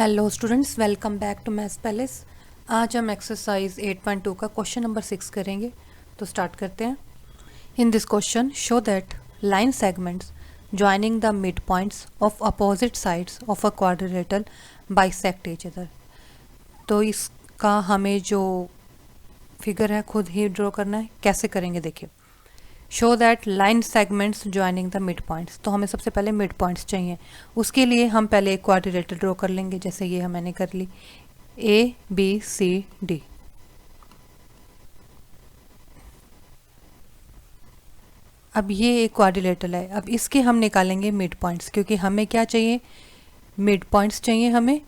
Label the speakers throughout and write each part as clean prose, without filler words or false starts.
Speaker 1: Hello students, welcome back to maths palace. आज हम exercise 8.2 का क्वेश्चन नंबर 6 करेंगे। तो स्टार्ट करते हैं। In this question show that line segments joining the mid points of opposite sides of a quadrilateral bisect each other. तो इसका हमें जो फिगर है खुद ही ड्रॉ करना है। कैसे करेंगे देखिए। Show that line segments joining the mid points, तो हमें सबसे पहले मिड पॉइंट्स चाहिए। उसके लिए हम पहले एक क्वाड्रिलेटरल ड्रॉ कर लेंगे, जैसे ये मैंने कर ली ABCD। अब ये एक क्वाड्रिलेटरल है। अब इसके हम निकालेंगे मिड पॉइंट्स, क्योंकि हमें क्या चाहिए, मिड पॉइंट्स चाहिए हमें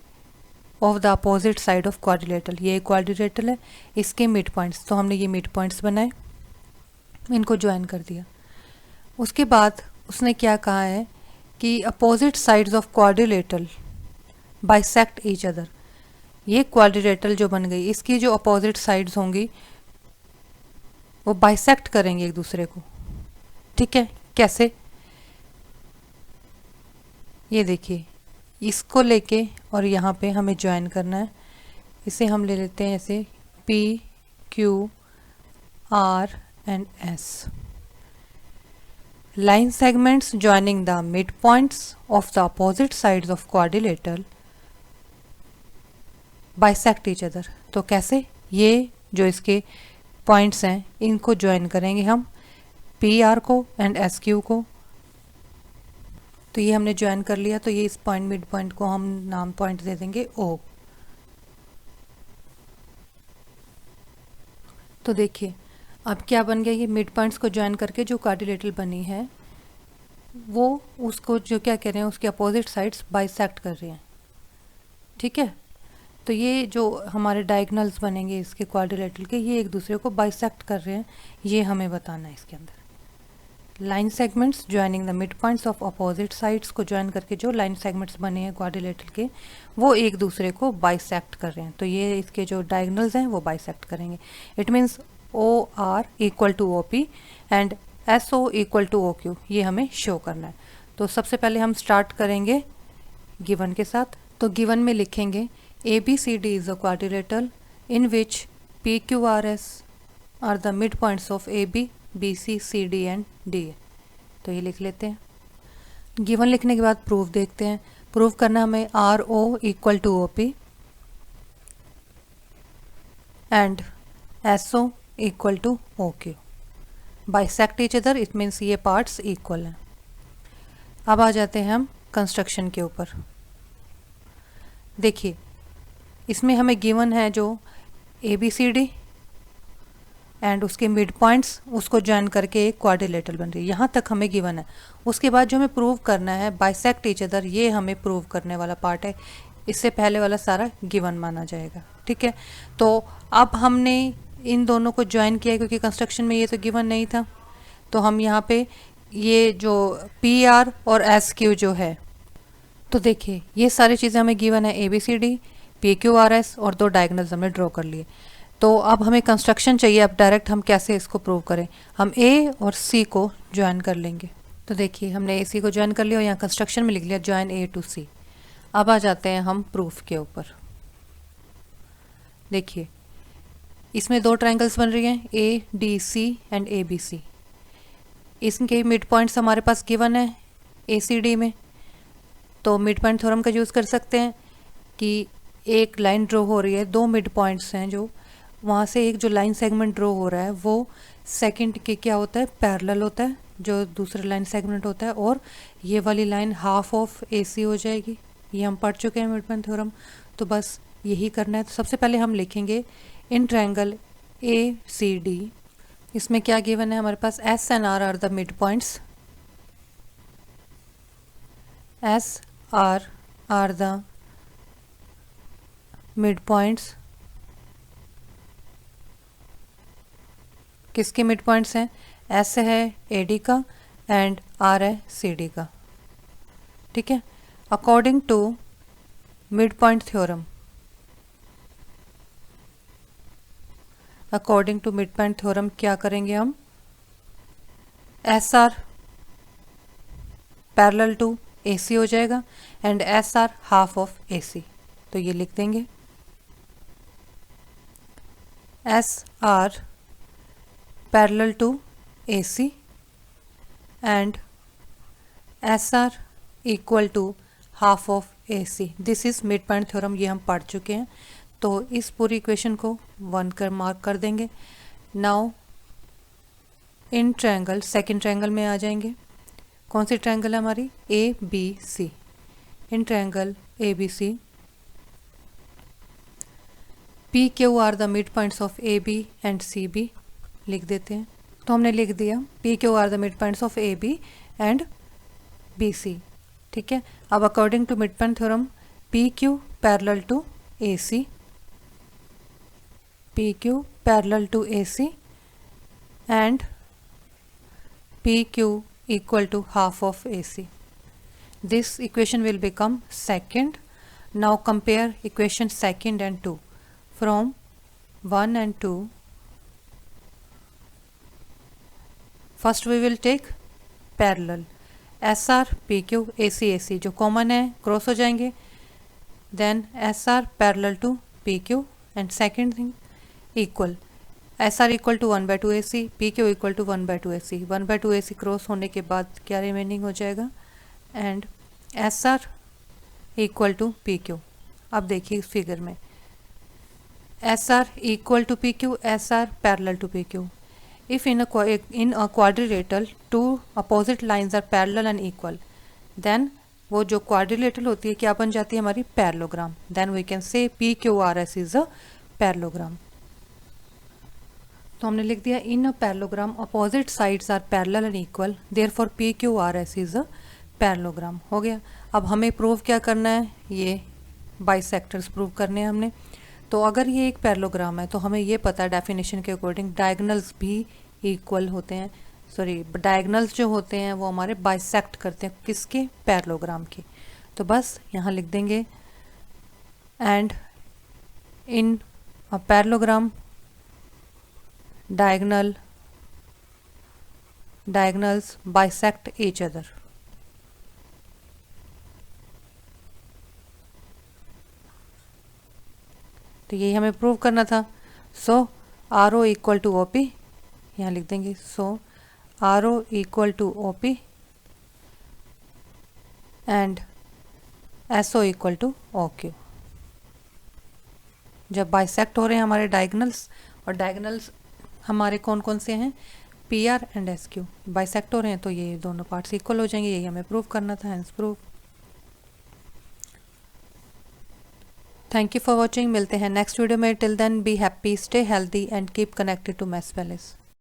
Speaker 1: of the opposite side of quadrilateral. ये एक क्वाड्रिलेटरल है, इसके मिड पॉइंट्स, तो हमने ये मिड पॉइंट्स बनाए, इनको ज्वाइन कर दिया। उसके बाद उसने क्या कहा है कि opposite sides of quadrilateral bisect each other. ये क्वाड्रिलेटरल जो बन गई, इसकी जो अपोजिट साइड्स होंगी वो बाइसेक्ट करेंगे एक दूसरे को। ठीक है, कैसे, ये देखिए, इसको लेके और यहाँ पे हमें ज्वाइन करना है। इसे हम ले लेते हैं ऐसे PQR and S। line segments joining the midpoints of the opposite sides of quadrilateral bisect each other। तो कैसे, ये जो इसके पॉइंट्स हैं इनको ज्वाइन करेंगे हम PR को एंड SQ को। तो ये हमने ज्वाइन कर लिया, तो ये इस पॉइंट मिड पॉइंट को हम नाम पॉइंट दे देंगे O। तो देखिए अब क्या बन गया, ये मिड पॉइंट्स को ज्वाइन करके जो क्वाड्रिलेटरल बनी है वो उसको जो क्या कह रहे हैं, उसके अपोजिट साइड्स बाइसेक्ट कर रहे हैं। ठीक है, तो ये जो हमारे डायगोनल्स बनेंगे इसके क्वाड्रिलेटरल के, ये एक दूसरे को बाइसेक्ट कर रहे हैं, ये हमें बताना है इसके अंदर। Line segments joining the mid points of opposite sides को ज्वाइन करके जो लाइन सेगमेंट्स बने हैं क्वाड्रिलेटरल के, वो एक दूसरे को बाइसेक्ट कर रहे हैं। तो ये इसके जो डायगोनल्स हैं वो बाइसेक्ट करेंगे। It means OR equal to OP and SO equal to OQ, ये हमें शो करना है। तो सबसे पहले हम स्टार्ट करेंगे गिवन के साथ। तो गिवन में लिखेंगे ABCD is a quadrilateral in which PQRS are the midpoints of AB, BC, CD and DA। तो ये लिख लेते हैं। गिवन लिखने के बाद प्रूफ देखते हैं। प्रूफ करना हमें RO equal to OP and SO equal to OQ। Bisect each other, it means ये पार्ट्स इक्वल हैं। अब आ जाते हैं हम कंस्ट्रक्शन के ऊपर। देखिए इसमें हमें गिवन है जो ABCD एंड उसके मिड पॉइंट्स, उसको ज्वाइन करके एक क्वाड्रिलेटरल बन रही है, यहाँ तक हमें गिवन है। उसके बाद जो हमें प्रूव करना है बाइसेक्ट ईच अदर, ये हमें प्रूव करने वाला पार्ट है। इससे पहले वाला सारा गिवन माना जाएगा। ठीक है, तो अब हमने इन दोनों को ज्वाइन किया क्योंकि कंस्ट्रक्शन में ये तो गिवन नहीं था। तो हम यहाँ पे ये जो PR और SQ जो है, तो देखिए ये सारी चीज़ें हमें गिवन है, ABCD, PQRS और दो डायगोनल्स हमने ड्रॉ कर लिए। तो अब हमें कंस्ट्रक्शन चाहिए। अब डायरेक्ट हम कैसे इसको प्रूव करें, हम A और C को ज्वाइन कर लेंगे। तो देखिए हमने AC को ज्वाइन कर लिया और यहाँ कंस्ट्रक्शन में लिख लिया ज्वाइन A टू C। अब आ जाते हैं हम प्रूफ के ऊपर। देखिए इसमें दो ट्रायंगल्स बन रही हैं ADC एंड ABC। इसके मिड पॉइंट्स हमारे पास गिवन है ACD में। तो मिड पॉइंट थ्योरम का यूज़ कर सकते हैं कि एक लाइन ड्रॉ हो रही है, दो मिड पॉइंट्स हैं, जो वहाँ से एक जो लाइन सेगमेंट ड्रॉ हो रहा है वो सेकंड के क्या होता है, पैरेलल होता है जो दूसरा लाइन सेगमेंट होता है, और ये वाली लाइन हाफ ऑफ AC हो जाएगी। ये हम पढ़ चुके हैं मिड पॉइंट थ्योरम, तो बस यही करना है। तो सबसे पहले हम लिखेंगे इन ट्रायंगल ACD, इसमें क्या गिवन है हमारे पास, S and R are the mid points, S R are the mid points. किसके मिड पॉइंट्स हैं, S है AD का एंड R है CD का। ठीक है, according to mid point theorem, according to mid point theorem क्या करेंगे हम, SR पैरेलल टू AC हो जाएगा and SR half of AC। तो ये लिख देंगे S R parallel to A C and S are equal to half of A C. This is mid point theorem, ये हम पढ़ चुके हैं। तो इस पूरी इक्वेशन को 1 कर मार्क कर देंगे। Now in triangle, second triangle में आ जाएंगे। कौन सी ट्रायंगल है हमारी? A B C. In triangle A B C P Q R the mid points of A B and C B लिख देते हैं। तो हमने लिख दिया P Q R the mid points of A B and B C. ठीक है, अब according to mid point theorem P Q parallel to A C, P Q parallel to A C and P Q equal to half of AC. This equation will become second. Now compare equation second and 2. From 1 and 2, first we will take parallel. SR PQ AC AC जो common है cross हो जाएंगे. Then SR parallel to PQ and second thing equal. SR equal to 1/2 AC, PQ equal to 1/2 AC। 1/2 AC cross होने के बाद क्या remaining हो जाएगा? And SR equal to PQ। अब देखिए इस फिगर में SR equal to PQ, SR parallel to PQ। If in a quadrilateral two opposite lines are parallel and equal, then वो जो क्वाड्रिलेटरल होती है क्या बन जाती है? हमारी parallelogram. Then we can say PQRS is a parallelogram. तो हमने लिख दिया in a parallelogram opposite sides are parallel and equal, therefore PQRS is a parallelogram. हो गया। अब हमें प्रूव क्या करना है? ये बाइसेक्टर्स प्रूव करने हैं हमने। तो अगर ये एक पैरेललोग्राम है तो हमें ये पता है डेफिनेशन के अकॉर्डिंग डायगोनल्स भी इक्वल होते हैं। सॉरी, डायगोनल्स जो होते हैं वो हमारे बाइसेक्ट करते हैं किसके? पैरेललोग्राम के। तो बस यहाँ लिख देंगे and in a parallelogram diagonals bisect each other। तो यही हमें प्रूव करना था। So R O equal to O P, यहाँ लिख देंगे। So R O equal to O P and S O equal to O Q. जब बाइसेक्ट हो रहे हैं हमारे डायगोनल्स, और डायगोनल्स हमारे कौन कौन से हैं? P R and S Q bisect हो रहे हैं तो ये दोनों पार्ट्स इक्वल हो जाएंगे। यही हमें प्रूव करना था, hence prove. Thank you for watching. मिलते हैं नेक्स्ट वीडियो में। Till then be happy, stay healthy and keep connected to maths palace.